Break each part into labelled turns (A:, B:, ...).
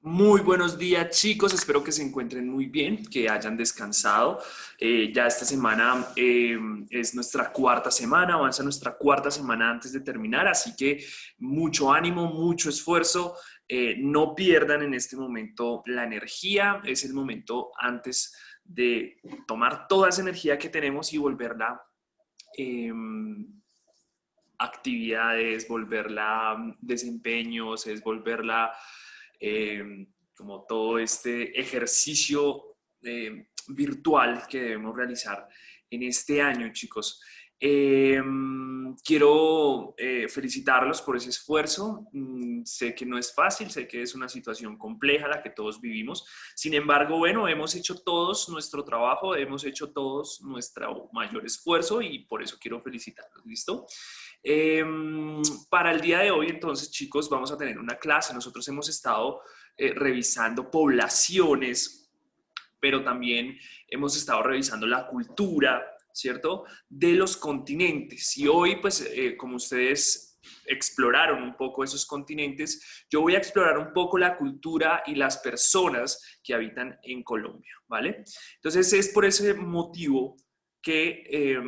A: Muy buenos días, chicos. Espero que se encuentren muy bien, que hayan descansado. Ya esta semana es nuestra cuarta semana, avanza nuestra cuarta semana antes de terminar, así que mucho ánimo, mucho esfuerzo. No pierdan en este momento la energía. Es el momento antes de tomar toda esa energía que tenemos y volverla eh, actividades, volverla desempeños, es volverla como todo este ejercicio virtual que debemos realizar en este año, chicos. Eh, Quiero felicitarlos por ese esfuerzo. Sé que no es fácil, sé que es una situación compleja la que todos vivimos. Sin embargo, bueno, hemos hecho todos nuestro trabajo, hemos hecho todos nuestro mayor esfuerzo y por eso quiero felicitarlos. ¿Listo? Eh, para el día de hoy, entonces, chicos, vamos a tener una clase. Nosotros hemos estado revisando poblaciones, pero también hemos estado revisando la cultura, ¿cierto? De los continentes. Y hoy, pues, como ustedes exploraron un poco esos continentes, yo voy a explorar un poco la cultura y las personas que habitan en Colombia, ¿vale? Entonces, es por ese motivo que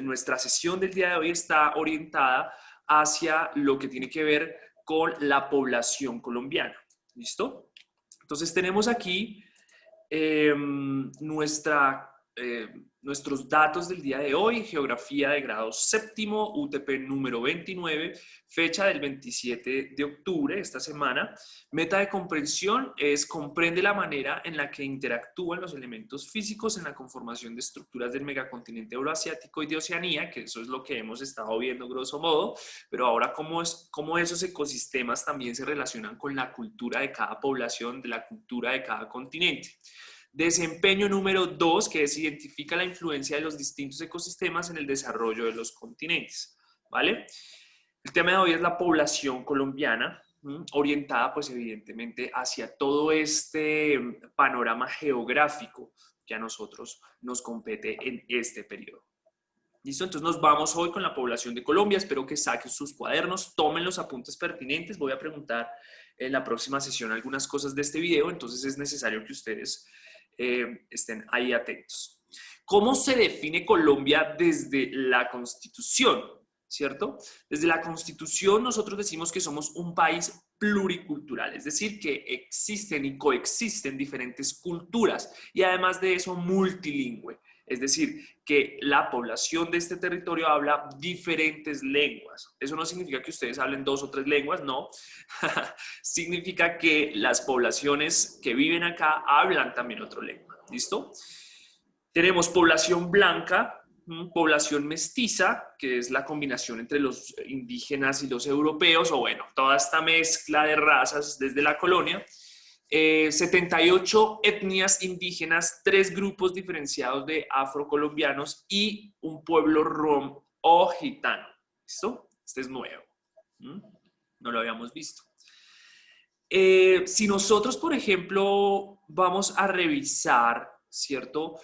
A: nuestra sesión del día de hoy está orientada hacia lo que tiene que ver con la población colombiana. ¿Listo? Entonces tenemos aquí eh, nuestra, nuestros datos del día de hoy: geografía de grado séptimo, UTP número 29, fecha del 27 de octubre, esta semana. Meta de comprensión es: comprende la manera en la que interactúan los elementos físicos en la conformación de estructuras del megacontinente euroasiático y de Oceanía, que eso es lo que hemos estado viendo grosso modo, pero ahora cómo esos ecosistemas también se relacionan con la cultura de cada población, de la cultura de cada continente. Desempeño número 2, que es: identifica la influencia de los distintos ecosistemas en el desarrollo de los continentes, ¿vale? El tema de hoy es la población colombiana, orientada pues evidentemente hacia todo este panorama geográfico que a nosotros nos compete en este periodo. ¿Listo? Entonces nos vamos hoy con la población de Colombia. Espero que saquen sus cuadernos, tomen los apuntes pertinentes. Voy a preguntar en la próxima sesión algunas cosas de este video, entonces es necesario que ustedes estén ahí atentos. ¿Cómo se define Colombia desde la Constitución? ¿Cierto? Desde la Constitución nosotros decimos que somos un país pluricultural, es decir, que existen y coexisten diferentes culturas y además de eso multilingüe. Es decir, que la población de este territorio habla diferentes lenguas. Eso no significa que ustedes hablen 2 o 3 lenguas, no. Significa que las poblaciones que viven acá hablan también otra lengua. ¿Listo? Tenemos población blanca, población mestiza, que es la combinación entre los indígenas y los europeos, o bueno, toda esta mezcla de razas desde la colonia. 78 etnias indígenas, 3 grupos diferenciados de afrocolombianos y un pueblo rom o gitano. ¿Listo? Este es nuevo. No lo habíamos visto. Si nosotros, por ejemplo, vamos a revisar, ¿cierto?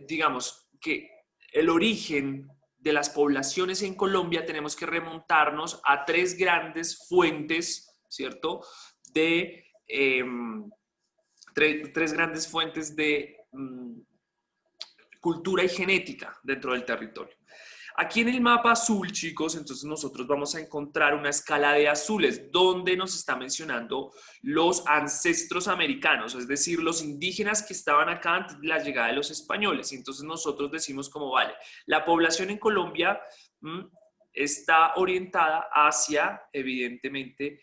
A: Digamos que el origen de las poblaciones en Colombia tenemos que remontarnos a 3 grandes fuentes, ¿cierto? De 3 grandes fuentes de cultura y genética dentro del territorio. Aquí en el mapa azul, chicos, entonces nosotros vamos a encontrar una escala de azules donde nos está mencionando los ancestros americanos, es decir, los indígenas que estaban acá antes de la llegada de los españoles. Y entonces nosotros decimos como, vale, la población en Colombia está orientada hacia, evidentemente,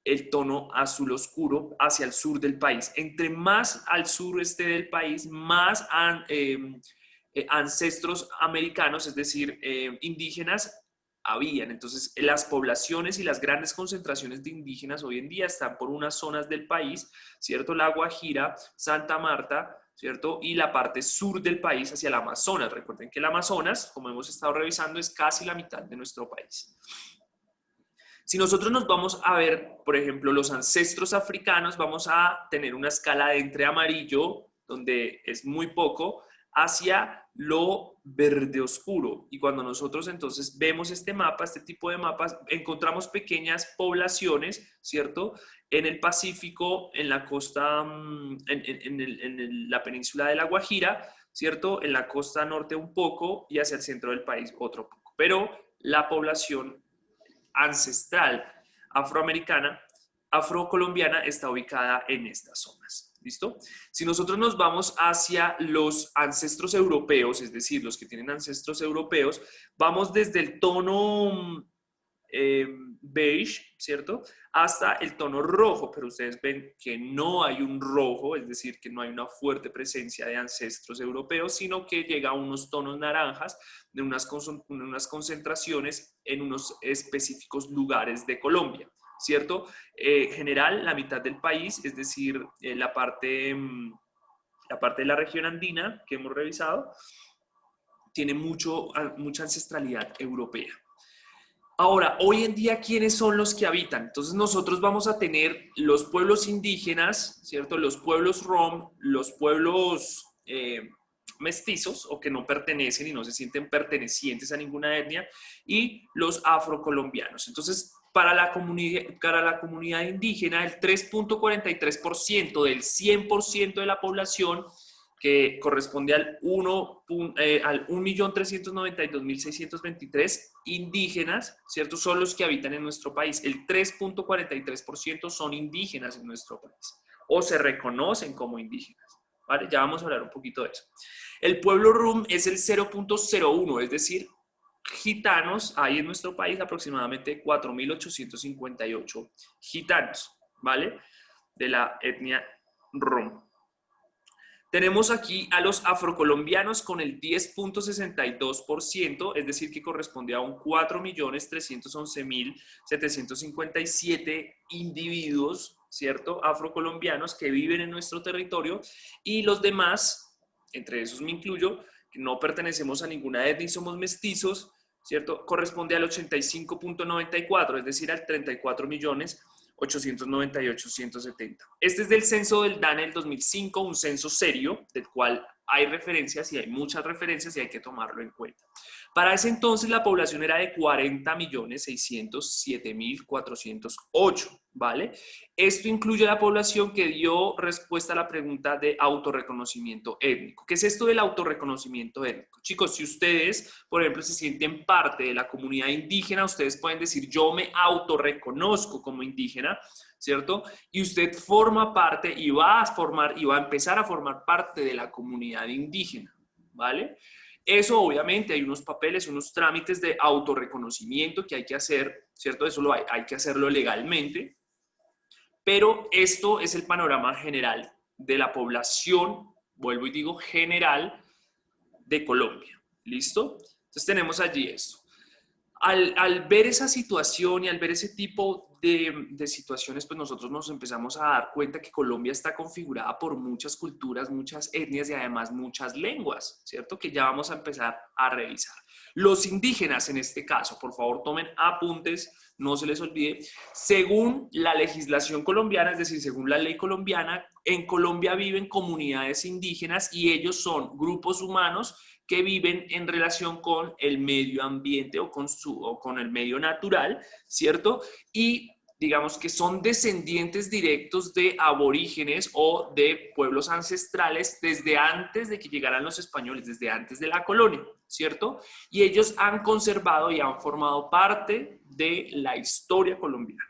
A: el tono azul oscuro, hacia el sur del país. Entre más al sureste del país, más ancestros americanos, es decir, indígenas, habían. Entonces, las poblaciones y las grandes concentraciones de indígenas hoy en día están por unas zonas del país, ¿cierto? La Guajira, Santa Marta, ¿cierto? Y la parte sur del país hacia el Amazonas. Recuerden que el Amazonas, como hemos estado revisando, es casi la mitad de nuestro país. Si nosotros nos vamos a ver, por ejemplo, los ancestros africanos, vamos a tener una escala de entre amarillo, donde es muy poco, hacia lo verde oscuro. Y cuando nosotros entonces vemos este mapa, este tipo de mapas, encontramos pequeñas poblaciones, ¿cierto? En el Pacífico, en la costa, la península de La Guajira, ¿cierto? En la costa norte un poco y hacia el centro del país otro poco. Pero la población ancestral afroamericana, afrocolombiana, está ubicada en estas zonas. ¿Listo? Si nosotros nos vamos hacia los ancestros europeos, es decir, los que tienen ancestros europeos, vamos desde el tono beige, ¿cierto? Hasta el tono rojo, pero ustedes ven que no hay un rojo, es decir, que no hay una fuerte presencia de ancestros europeos, sino que llega a unos tonos naranjas de unas concentraciones en unos específicos lugares de Colombia, ¿cierto? General, la mitad del país, es decir, la parte de la región andina que hemos revisado, tiene mucha ancestralidad europea. Ahora, hoy en día, ¿quiénes son los que habitan? Entonces nosotros vamos a tener los pueblos indígenas, ¿cierto? Los pueblos rom, los pueblos mestizos o que no pertenecen y no se sienten pertenecientes a ninguna etnia, y los afrocolombianos. Entonces, para la comunidad indígena, el 3.43% del 100% de la población, que corresponde al 1.392.623 indígenas, ¿cierto? Son los que habitan en nuestro país. El 3.43% son indígenas en nuestro país o se reconocen como indígenas, ¿vale? Ya vamos a hablar un poquito de eso. El pueblo rum es el 0.01, es decir, gitanos, hay en nuestro país aproximadamente 4.858 gitanos, ¿vale? De la etnia rum. Tenemos aquí a los afrocolombianos con el 10.62%, es decir, que corresponde a un 4.311.757 individuos, ¿cierto? Afrocolombianos que viven en nuestro territorio, y los demás, entre esos me incluyo, que no pertenecemos a ninguna etnia y somos mestizos, ¿cierto? Corresponde al 85.94, es decir, al 34.898.170. Este es del censo del DANE del 2005, un censo serio, del cual hay referencias y hay muchas referencias y hay que tomarlo en cuenta. Para ese entonces la población era de 40.607.408, ¿vale? Esto incluye la población que dio respuesta a la pregunta de autorreconocimiento étnico. ¿Qué es esto del autorreconocimiento étnico? Chicos, si ustedes, por ejemplo, se sienten parte de la comunidad indígena, ustedes pueden decir, yo me autorreconozco como indígena, ¿cierto? Y usted forma parte y va a empezar a formar parte de la comunidad indígena, ¿vale? Eso obviamente hay unos papeles, unos trámites de autorreconocimiento que hay que hacer, ¿cierto? Eso hay que hacerlo legalmente, pero esto es el panorama general de la población, vuelvo y digo general, de Colombia, ¿listo? Entonces tenemos allí esto. Al ver esa situación y al ver ese tipo de situaciones, pues nosotros nos empezamos a dar cuenta que Colombia está configurada por muchas culturas, muchas etnias y además muchas lenguas, ¿cierto? Que ya vamos a empezar a revisar. Los indígenas en este caso, por favor tomen apuntes, no se les olvide, según la legislación colombiana, es decir, según la ley colombiana, en Colombia viven comunidades indígenas y ellos son grupos humanos que viven en relación con el medio ambiente o con el medio natural, ¿cierto? Y digamos que son descendientes directos de aborígenes o de pueblos ancestrales desde antes de que llegaran los españoles, desde antes de la colonia, ¿cierto? Y ellos han conservado y han formado parte de la historia colombiana.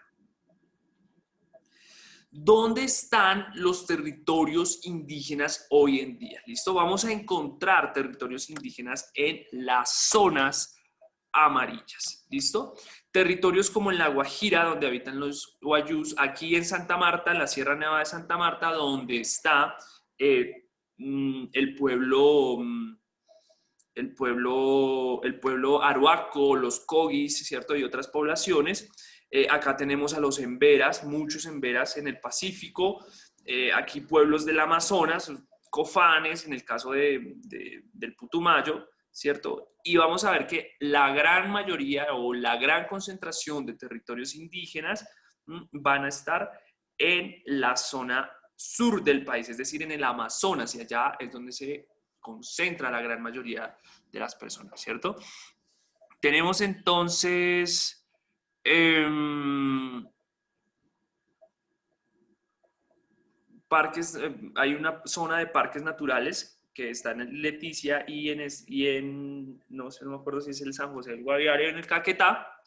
A: ¿Dónde están los territorios indígenas hoy en día? ¿Listo? Vamos a encontrar territorios indígenas en las zonas amarillas. ¿Listo? Territorios como en La Guajira, donde habitan los guayús, aquí en Santa Marta, en la Sierra Nevada de Santa Marta, donde está el pueblo Arhuaco, los Cogis, ¿cierto? Y otras poblaciones. Acá tenemos a los emberas, muchos emberas en el Pacífico. Aquí pueblos del Amazonas, cofanes, en el caso del Putumayo, ¿cierto? Y vamos a ver que la gran mayoría o la gran concentración de territorios indígenas van a estar en la zona sur del país, es decir, en el Amazonas, y allá es donde se concentra la gran mayoría de las personas, ¿cierto? Tenemos entonces parques, hay una zona de parques naturales que está en Leticia no sé, no me acuerdo si es el San José del Guaviare o en el Caquetá,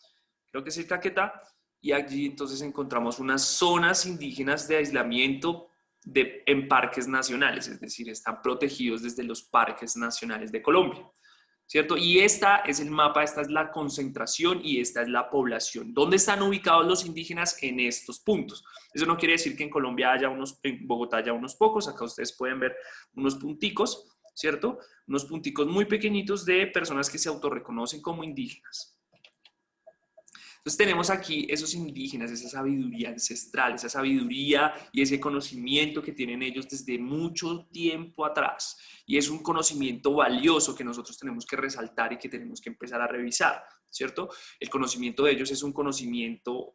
A: creo que es el Caquetá, y allí entonces encontramos unas zonas indígenas de aislamiento en parques nacionales, es decir, están protegidos desde los parques nacionales de Colombia, ¿cierto? Y esta es el mapa, esta es la concentración y esta es la población. ¿Dónde están ubicados los indígenas? En estos puntos. Eso no quiere decir que en Colombia haya en Bogotá haya unos pocos, acá ustedes pueden ver unos punticos, ¿cierto? Unos punticos muy pequeñitos de personas que se autorreconocen como indígenas. Entonces tenemos aquí esos indígenas, esa sabiduría ancestral, esa sabiduría y ese conocimiento que tienen ellos desde mucho tiempo atrás. Y es un conocimiento valioso que nosotros tenemos que resaltar y que tenemos que empezar a revisar, ¿cierto? El conocimiento de ellos es un conocimiento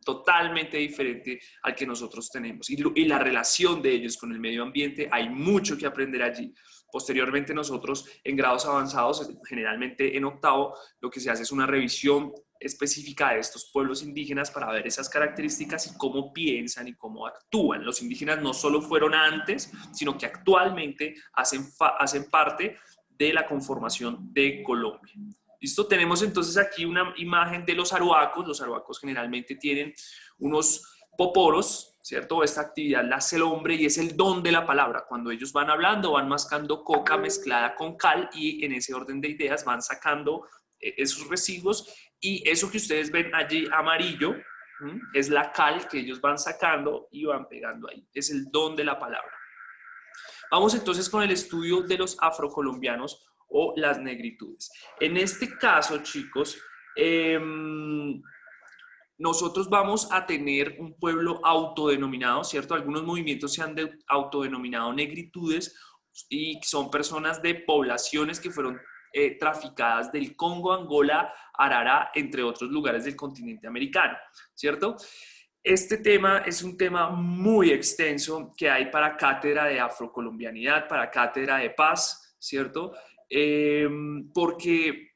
A: totalmente diferente al que nosotros tenemos. Y la relación de ellos con el medio ambiente, hay mucho que aprender allí. Posteriormente nosotros en grados avanzados, generalmente en octavo, lo que se hace es una revisión específica de estos pueblos indígenas para ver esas características y cómo piensan y cómo actúan. Los indígenas no solo fueron antes, sino que actualmente hacen parte de la conformación de Colombia. ¿Listo? Tenemos entonces aquí una imagen de los aruacos. Los aruacos generalmente tienen unos poporos, ¿cierto? Esta actividad la hace el hombre y es el don de la palabra. Cuando ellos van hablando, van mascando coca mezclada con cal y en ese orden de ideas van sacando esos residuos y eso que ustedes ven allí amarillo es la cal que ellos van sacando y van pegando ahí. Es el don de la palabra. Vamos entonces con el estudio de los afrocolombianos o las negritudes. En este caso, chicos, nosotros vamos a tener un pueblo autodenominado, ¿cierto? Algunos movimientos se han autodenominado negritudes y son personas de poblaciones que fueron traficadas del Congo, Angola, Arará, entre otros lugares del continente americano, ¿cierto? Este tema es un tema muy extenso que hay para cátedra de afrocolombianidad, para cátedra de paz, ¿cierto? Porque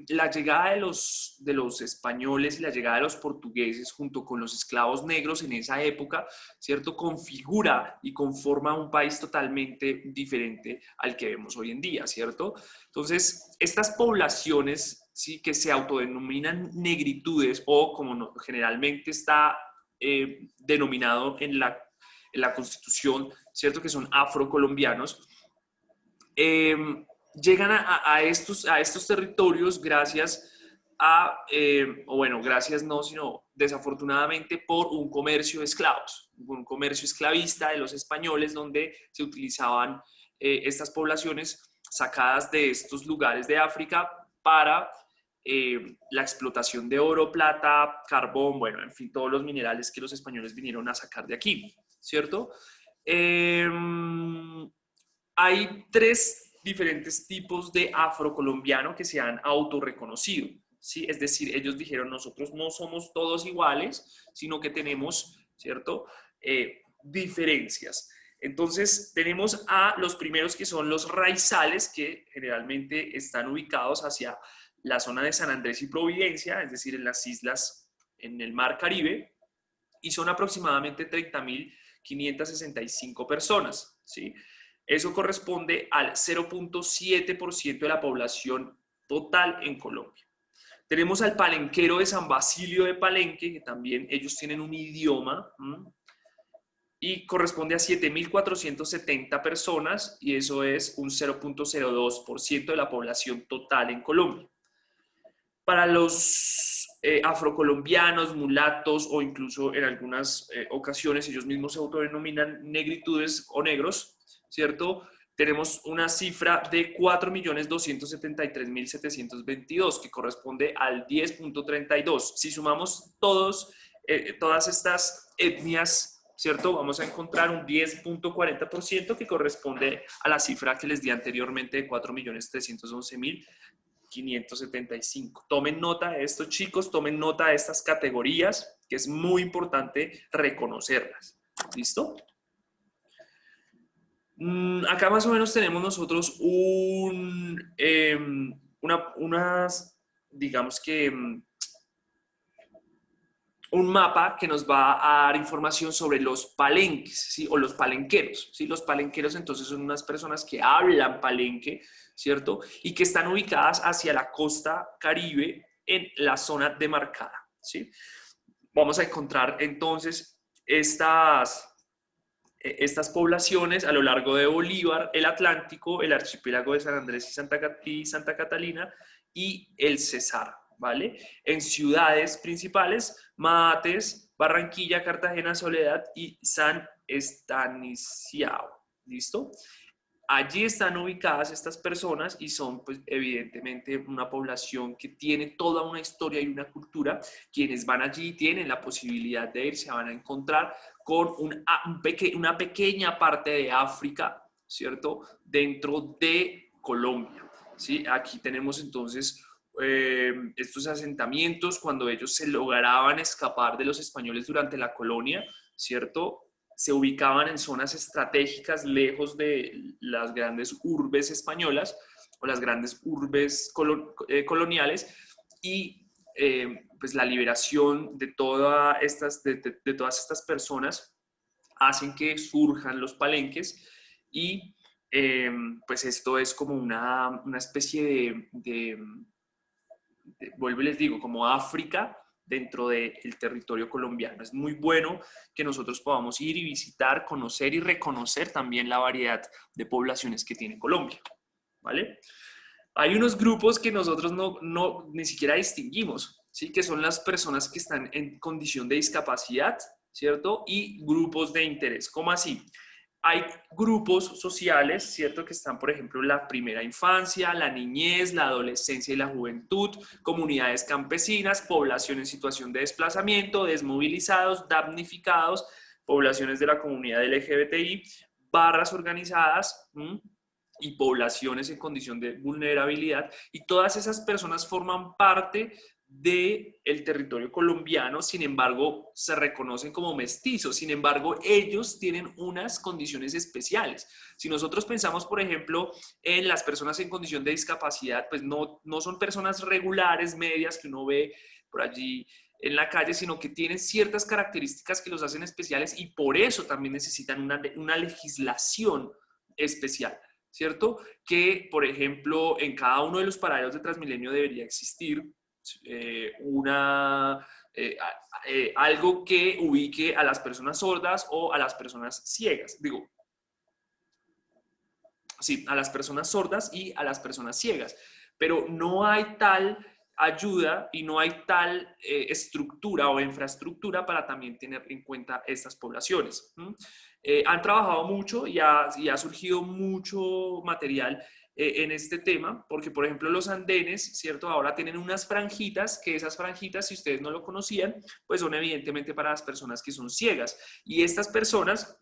A: la llegada de los españoles y la llegada de los portugueses junto con los esclavos negros en esa época, ¿cierto? Configura y conforma un país totalmente diferente al que vemos hoy en día, ¿cierto? Entonces, estas poblaciones, ¿sí?, que se autodenominan negritudes o como generalmente está denominado en la Constitución, ¿cierto?, que son afrocolombianos, llegan a estos territorios gracias o bueno, gracias no, sino desafortunadamente por un comercio de esclavos, un comercio esclavista de los españoles donde se utilizaban estas poblaciones sacadas de estos lugares de África para la explotación de oro, plata, carbón, bueno, en fin, todos los minerales que los españoles vinieron a sacar de aquí, ¿cierto? Hay tres diferentes tipos de afrocolombiano que se han autorreconocido, ¿sí? Es decir, ellos dijeron, nosotros no somos todos iguales, sino que tenemos, ¿cierto?, diferencias. Entonces, tenemos a los primeros que son los raizales, que generalmente están ubicados hacia la zona de San Andrés y Providencia, es decir, en las islas en el Mar Caribe, y son aproximadamente 30.565 personas, ¿sí? Eso corresponde al 0.7% de la población total en Colombia. Tenemos al palenquero de San Basilio de Palenque, que también ellos tienen un idioma, y corresponde a 7.470 personas, y eso es un 0.02% de la población total en Colombia. Para los afrocolombianos, mulatos o incluso en algunas ocasiones ellos mismos se autodenominan negritudes o negros, ¿cierto? Tenemos una cifra de 4.273.722 que corresponde al 10.32. Si sumamos todas estas etnias, ¿cierto?, vamos a encontrar un 10.40% que corresponde a la cifra que les di anteriormente de 4.311.575. Tomen nota de esto, chicos, tomen nota de estas categorías, que es muy importante reconocerlas. ¿Listo? Acá más o menos tenemos nosotros digamos que un mapa que nos va a dar información sobre los palenques, ¿sí? O los palenqueros, ¿sí? Los palenqueros entonces son unas personas que hablan palenque, ¿cierto? Y que están ubicadas hacia la costa Caribe en la zona demarcada, ¿sí? Vamos a encontrar entonces estas poblaciones a lo largo de Bolívar, el Atlántico, el archipiélago de San Andrés y Santa Catalina y el Cesar, ¿vale? En ciudades principales, Mates, Barranquilla, Cartagena, Soledad y San Estanislao, ¿listo? Allí están ubicadas estas personas y son, pues, evidentemente una población que tiene toda una historia y una cultura. Quienes van allí tienen la posibilidad de ir, se van a encontrar con una pequeña parte de África, ¿cierto? Dentro de Colombia, ¿sí? Aquí tenemos entonces estos asentamientos cuando ellos se lograban escapar de los españoles durante la colonia, ¿cierto? Se ubicaban en zonas estratégicas lejos de las grandes urbes españolas o las grandes urbes coloniales y pues la liberación de todas estas personas hacen que surjan los palenques y pues esto es como una especie vuelvo y les digo, como África dentro del territorio colombiano. Es muy bueno que nosotros podamos ir y visitar, conocer y reconocer también la variedad de poblaciones que tiene Colombia, ¿vale? Hay unos grupos que nosotros ni siquiera distinguimos, ¿sí? Que son las personas que están en condición de discapacidad, ¿cierto? Y grupos de interés. ¿Cómo así? Hay grupos sociales, ¿cierto? Que están, por ejemplo, la primera infancia, la niñez, la adolescencia y la juventud, comunidades campesinas, población en situación de desplazamiento, desmovilizados, damnificados, poblaciones de la comunidad LGBTI, barras organizadas, y poblaciones en condición de vulnerabilidad, y todas esas personas forman parte del territorio colombiano, sin embargo, se reconocen como mestizos, sin embargo, ellos tienen unas condiciones especiales. Si nosotros pensamos, por ejemplo, en las personas en condición de discapacidad, pues no son personas regulares, medias, que uno ve por allí en la calle, sino que tienen ciertas características que los hacen especiales y por eso también necesitan una legislación especial, ¿cierto? Que, por ejemplo, en cada uno de los paraderos de Transmilenio debería existir algo que ubique a las personas sordas o a las personas ciegas. Digo, sí, a las personas sordas y a las personas ciegas. Pero no hay tal ayuda y no hay tal estructura o infraestructura para también tener en cuenta estas poblaciones. Han trabajado mucho y ha surgido mucho material en este tema, porque por ejemplo los andenes, ¿cierto? Ahora tienen unas franjitas, que esas franjitas, si ustedes no lo conocían, pues son evidentemente para las personas que son ciegas. Y estas personas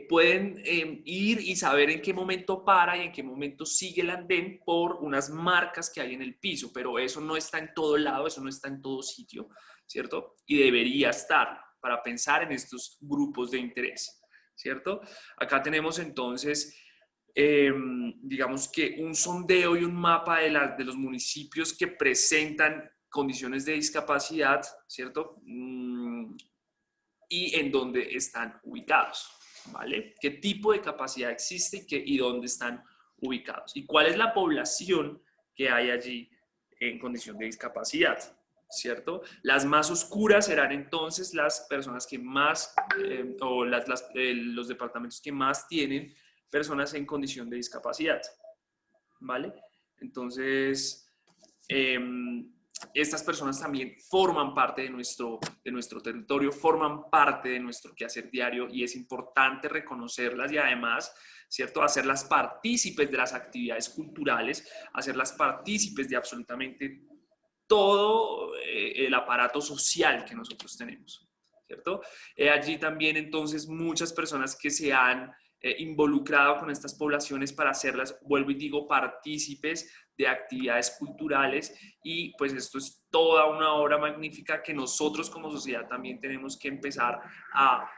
A: pueden ir y saber en qué momento para y en qué momento sigue el andén por unas marcas que hay en el piso, pero eso no está en todo lado, eso no está en todo sitio, ¿cierto? Y debería estar para pensar en estos grupos de interés, ¿cierto? Acá tenemos entonces, digamos que un sondeo y un mapa de los municipios que presentan condiciones de discapacidad, ¿cierto? Y en dónde están ubicados, ¿vale? ¿Qué tipo de capacidad existe y dónde están ubicados? ¿Y cuál es la población que hay allí en condición de discapacidad? ¿Cierto? Las más oscuras serán entonces las personas que más, o los departamentos que más tienen personas en condición de discapacidad, ¿vale? Entonces, estas personas también forman parte de nuestro territorio, forman parte de nuestro quehacer diario y es importante reconocerlas y además, ¿cierto?, hacerlas partícipes de las actividades culturales, hacerlas partícipes de absolutamente todo el aparato social que nosotros tenemos, ¿cierto? Allí también entonces muchas personas que se han involucrado con estas poblaciones para hacerlas, vuelvo y digo, partícipes de actividades culturales y pues esto es toda una obra magnífica que nosotros como sociedad también tenemos que empezar a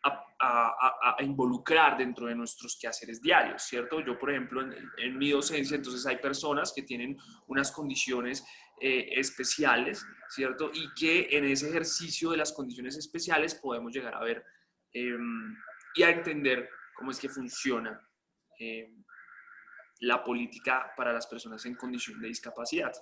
A: a involucrar dentro de nuestros quehaceres diarios, ¿cierto? Yo, por ejemplo, en mi docencia, entonces hay personas que tienen unas condiciones especiales, ¿cierto? Y que en ese ejercicio de las condiciones especiales podemos llegar a ver y a entender cómo es que funciona la política para las personas en condición de discapacidad.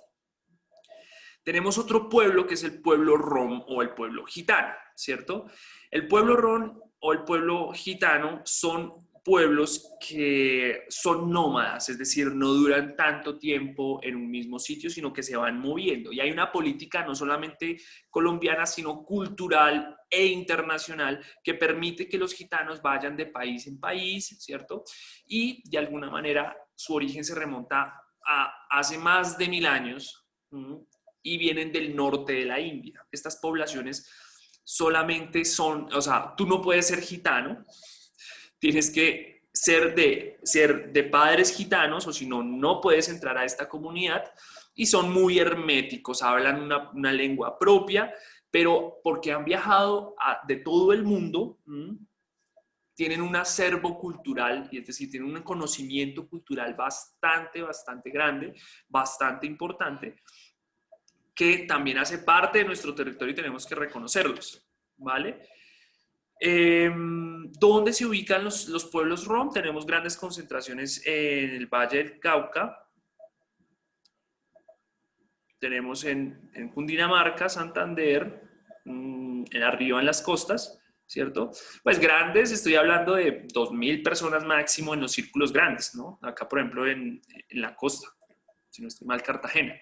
A: Tenemos otro pueblo que es el pueblo rom o el pueblo gitano, ¿cierto? El pueblo rom o el pueblo gitano son pueblos que son nómadas, es decir, no duran tanto tiempo en un mismo sitio, sino que se van moviendo. Y hay una política no solamente colombiana, sino cultural e internacional que permite que los gitanos vayan de país en país, ¿cierto? Y de alguna manera su origen se remonta a hace más de 1000 años, y vienen del norte de la India. Estas poblaciones solamente son, o sea, tú no puedes ser gitano, tienes que ser de padres gitanos, o si no, no puedes entrar a esta comunidad, y son muy herméticos, hablan una lengua propia, pero porque han viajado de todo el mundo, tienen un acervo cultural, y es decir, tienen un conocimiento cultural bastante grande, bastante importante, que también hace parte de nuestro territorio y tenemos que reconocerlos, ¿vale? ¿Dónde se ubican los pueblos rom? Tenemos grandes concentraciones en el Valle del Cauca, tenemos en Cundinamarca, Santander, arriba en las costas, ¿cierto? Pues grandes, estoy hablando de 2000 personas máximo en los círculos grandes, ¿no? Acá, por ejemplo, en la costa, si no estoy mal, Cartagena.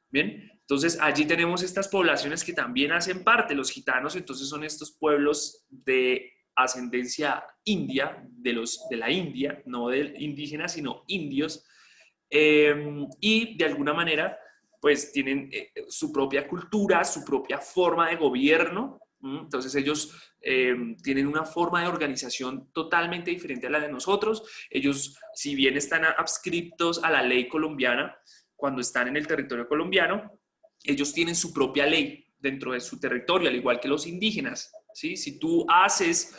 A: Bien, entonces allí tenemos estas poblaciones que también hacen parte, los gitanos, entonces son estos pueblos de ascendencia india, de la India, no de indígenas, sino indios, y de alguna manera pues tienen su propia cultura, su propia forma de gobierno, entonces ellos tienen una forma de organización totalmente diferente a la de nosotros. Ellos, si bien están adscriptos a la ley colombiana, cuando están en el territorio colombiano, ellos tienen su propia ley dentro de su territorio, al igual que los indígenas, ¿sí? Si tú haces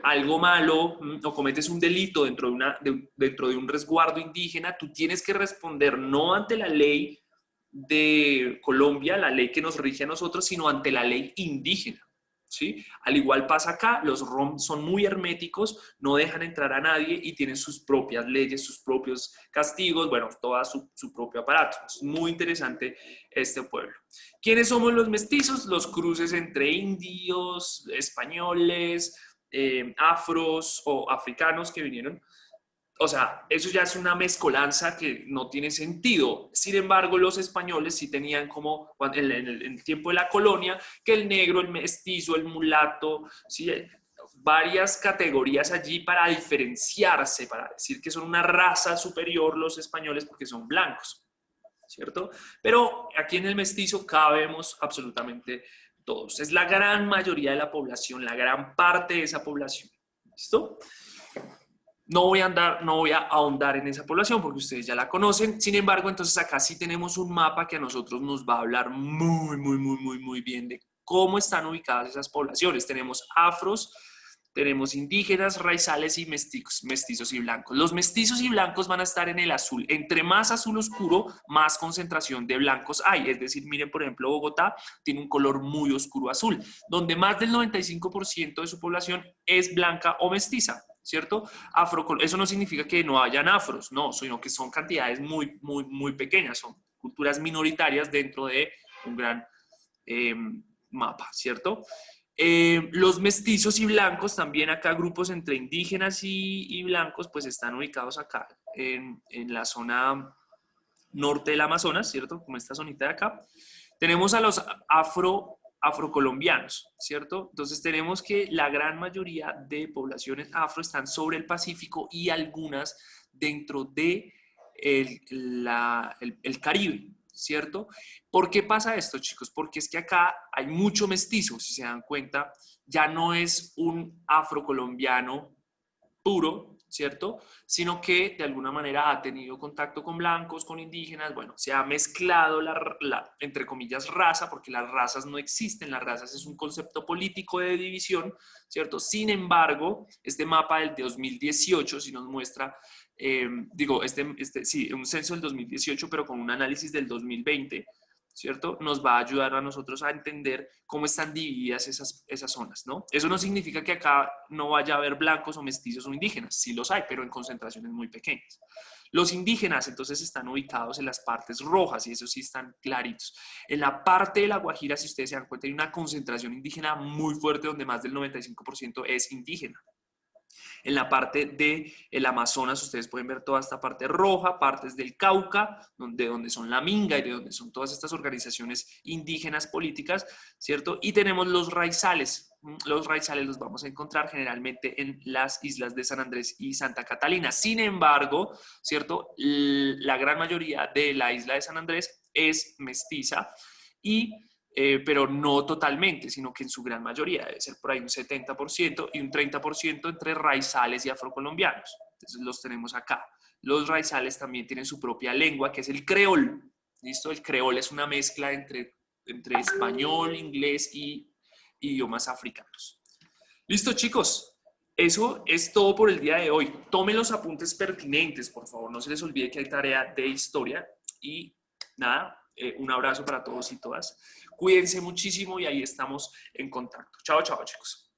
A: algo malo o cometes un delito dentro de un resguardo indígena, tú tienes que responder no ante la ley de Colombia, la ley que nos rige a nosotros, sino ante la ley indígena, ¿sí? Al igual pasa acá, los ROM son muy herméticos, no dejan entrar a nadie y tienen sus propias leyes, sus propios castigos, bueno, todo su propio aparato. Es muy interesante este pueblo. ¿Quiénes somos los mestizos? Los cruces entre indios, españoles, afros o africanos que vinieron. O sea, eso ya es una mezcolanza que no tiene sentido. Sin embargo, los españoles sí tenían como en el tiempo de la colonia que el negro, el mestizo, el mulato, ¿sí? Varias categorías allí para diferenciarse, para decir que son una raza superior los españoles porque son blancos, ¿cierto? Pero aquí en el mestizo cabemos absolutamente todos. Es la gran mayoría de la población, la gran parte de esa población. ¿Listo? No voy a ahondar en esa población porque ustedes ya la conocen. Sin embargo, entonces acá sí tenemos un mapa que a nosotros nos va a hablar muy bien de cómo están ubicadas esas poblaciones. Tenemos afros, tenemos indígenas, raizales y mestizos y blancos. Los mestizos y blancos van a estar en el azul. Entre más azul oscuro, más concentración de blancos hay. Es decir, miren, por ejemplo, Bogotá tiene un color muy oscuro azul, donde más del 95% de su población es blanca o mestiza, ¿cierto? Eso no significa que no hayan afros, no, sino que son cantidades muy pequeñas, son culturas minoritarias dentro de un gran mapa, ¿cierto? Los mestizos y blancos, también acá grupos entre indígenas y blancos, pues están ubicados acá en la zona norte del Amazonas, ¿cierto? Como esta zonita de acá. Tenemos a los afrocolombianos, ¿cierto? Entonces tenemos que la gran mayoría de poblaciones afro están sobre el Pacífico y algunas dentro de el Caribe, ¿cierto? ¿Por qué pasa esto, chicos? Porque es que acá hay mucho mestizo, si se dan cuenta, ya no es un afrocolombiano puro, ¿cierto? Sino que de alguna manera ha tenido contacto con blancos, con indígenas, bueno, se ha mezclado entre comillas, raza, porque las razas no existen, las razas es un concepto político de división, ¿cierto? Sin embargo, este mapa del 2018 sí nos muestra, sí, un censo del 2018, pero con un análisis del 2020, ¿cierto? Nos va a ayudar a nosotros a entender cómo están divididas esas zonas, ¿no? Eso no significa que acá no vaya a haber blancos o mestizos o indígenas, sí los hay, pero en concentraciones muy pequeñas. Los indígenas entonces están ubicados en las partes rojas y esos sí están claritos. En la parte de La Guajira, si ustedes se dan cuenta, hay una concentración indígena muy fuerte donde más del 95% es indígena. En la parte del Amazonas ustedes pueden ver toda esta parte roja, partes del Cauca, donde son la Minga y de donde son todas estas organizaciones indígenas políticas, ¿cierto? Y tenemos los raizales. Los raizales los vamos a encontrar generalmente en las islas de San Andrés y Santa Catalina. Sin embargo, ¿cierto? La gran mayoría de la isla de San Andrés es mestiza pero no totalmente, sino que en su gran mayoría debe ser por ahí un 70% y un 30% entre raizales y afrocolombianos. Entonces los tenemos acá. Los raizales también tienen su propia lengua, que es el creol. ¿Listo? El creol es una mezcla entre español, inglés y idiomas africanos. ¿Listo, chicos? Eso es todo por el día de hoy. Tomen los apuntes pertinentes, por favor. No se les olvide que hay tarea de historia. Y nada, un abrazo para todos y todas. Cuídense muchísimo y ahí estamos en contacto. Chao, chao, chicos.